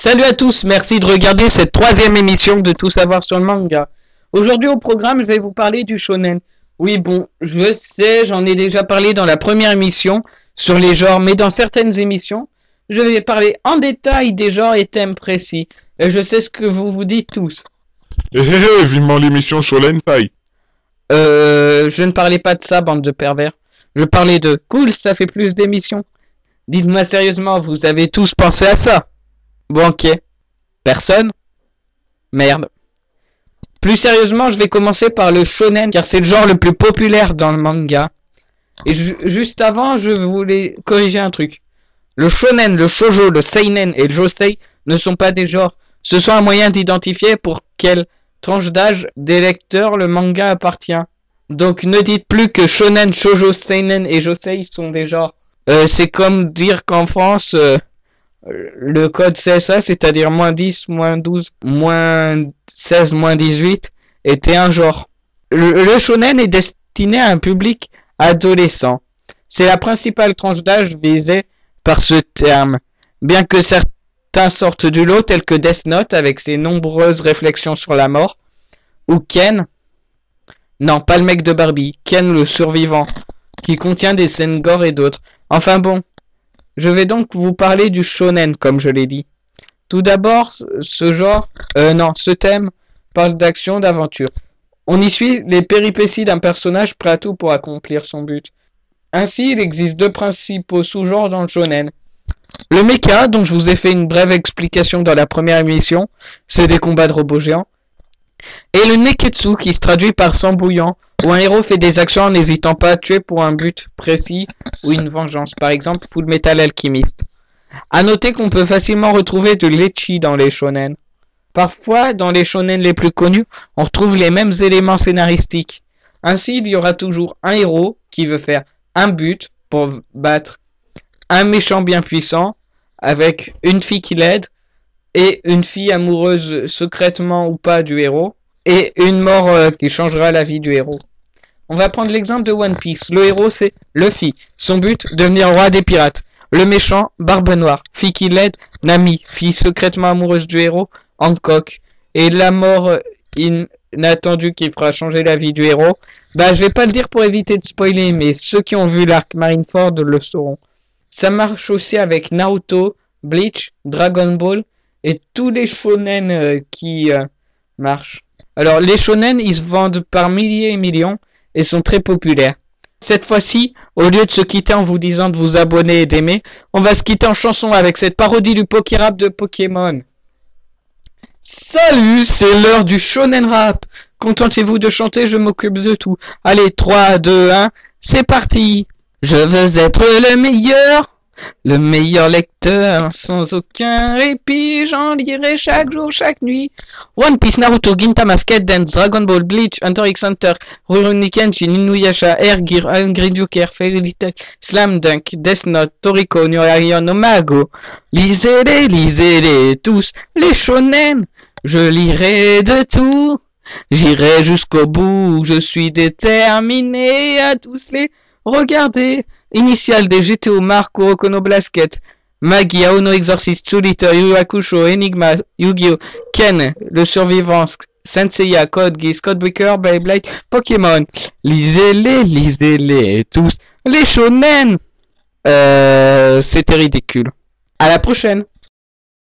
Salut à tous, merci de regarder cette troisième émission de Tout savoir sur le manga. Aujourd'hui au programme, je vais vous parler du shonen. Oui bon, je sais, j'en ai déjà parlé dans la première émission sur les genres, mais dans certaines émissions, je vais parler en détail des genres et thèmes précis. Et je sais ce que vous vous dites tous. Vivement l'émission sur l'hentai. Je ne parlais pas de ça, bande de pervers. Je parlais de cool, ça fait plus d'émissions. Dites-moi sérieusement, vous avez tous pensé à ça? Bon, ok. Personne? Merde. Plus sérieusement, je vais commencer par le shonen, car c'est le genre le plus populaire dans le manga. Et juste avant, je voulais corriger un truc. Le shonen, le shoujo, le seinen et le josei ne sont pas des genres. Ce sont un moyen d'identifier pour quelle tranche d'âge des lecteurs le manga appartient. Donc ne dites plus que shonen, shoujo, seinen et josei sont des genres. C'est comme dire qu'en France... le code CSA, c'est-à-dire -10, -12, -16, -18, était un genre. Le shonen est destiné à un public adolescent. C'est la principale tranche d'âge visée par ce terme. Bien que certains sortent du lot, tels que Death Note avec ses nombreuses réflexions sur la mort, ou Ken, non pas le mec de Barbie, Ken le survivant, qui contient des scènes gore et d'autres. Enfin bon. Je vais donc vous parler du shonen, comme je l'ai dit. Tout d'abord, ce thème parle d'action, d'aventure. On y suit les péripéties d'un personnage prêt à tout pour accomplir son but. Ainsi, il existe deux principaux sous-genres dans le shonen. Le mecha, dont je vous ai fait une brève explication dans la première émission, c'est des combats de robots géants. Et le neketsu, qui se traduit par sang bouillant, où un héros fait des actions en n'hésitant pas à tuer pour un but précis ou une vengeance, par exemple Full Metal Alchemist. A noter qu'on peut facilement retrouver de l'ecchi dans les shonen. Parfois, dans les shonen les plus connus, on retrouve les mêmes éléments scénaristiques. Ainsi, il y aura toujours un héros qui veut faire un but pour battre un méchant bien puissant, avec une fille qui l'aide, et une fille amoureuse secrètement ou pas du héros, et une mort qui changera la vie du héros. On va prendre l'exemple de One Piece. Le héros, c'est Luffy. Son but, devenir roi des pirates. Le méchant, Barbe Noire. Fille qui l'aide, Nami. Fille secrètement amoureuse du héros, Hancock. Et la mort inattendue qui fera changer la vie du héros. Bah, je vais pas le dire pour éviter de spoiler, mais ceux qui ont vu l'arc Marineford le sauront. Ça marche aussi avec Naruto, Bleach, Dragon Ball, et tous les shonen qui marchent. Alors, les shonen, ils se vendent par milliers et millions, et sont très populaires. Cette fois-ci, au lieu de se quitter en vous disant de vous abonner et d'aimer, on va se quitter en chanson avec cette parodie du Pokérap de Pokémon. Salut, c'est l'heure du shonen rap. Contentez-vous de chanter, je m'occupe de tout. Allez, 3, 2, 1, c'est parti. Je veux être le meilleur lecteur, sans aucun répit, j'en lirai chaque jour, chaque nuit. One Piece, Naruto, Gintama, Skate Dance, Dragon Ball, Bleach, Hunter x Hunter, Rurouni Kenshin, Inuyasha, Air Gear, Angry Joker, Fairy Tail, Slam Dunk, Death Note, Toriko, Nyorayon, Omago. Lisez-les tous, les shonen, je lirai de tout. J'irai jusqu'au bout, je suis déterminé à tous les regarder. Initial des GTO, Mark, Kuroko no Basket, Magi, Aono Exorcist, Souliter, Yu Yu Hakusho, Enigma, Yu-Gi-Oh, Ken, le survivant, Senseiya, Code Geass, Codebreaker, Beyblade, Pokémon. Lisez-les tous. Les shonen. C'était ridicule. À la prochaine.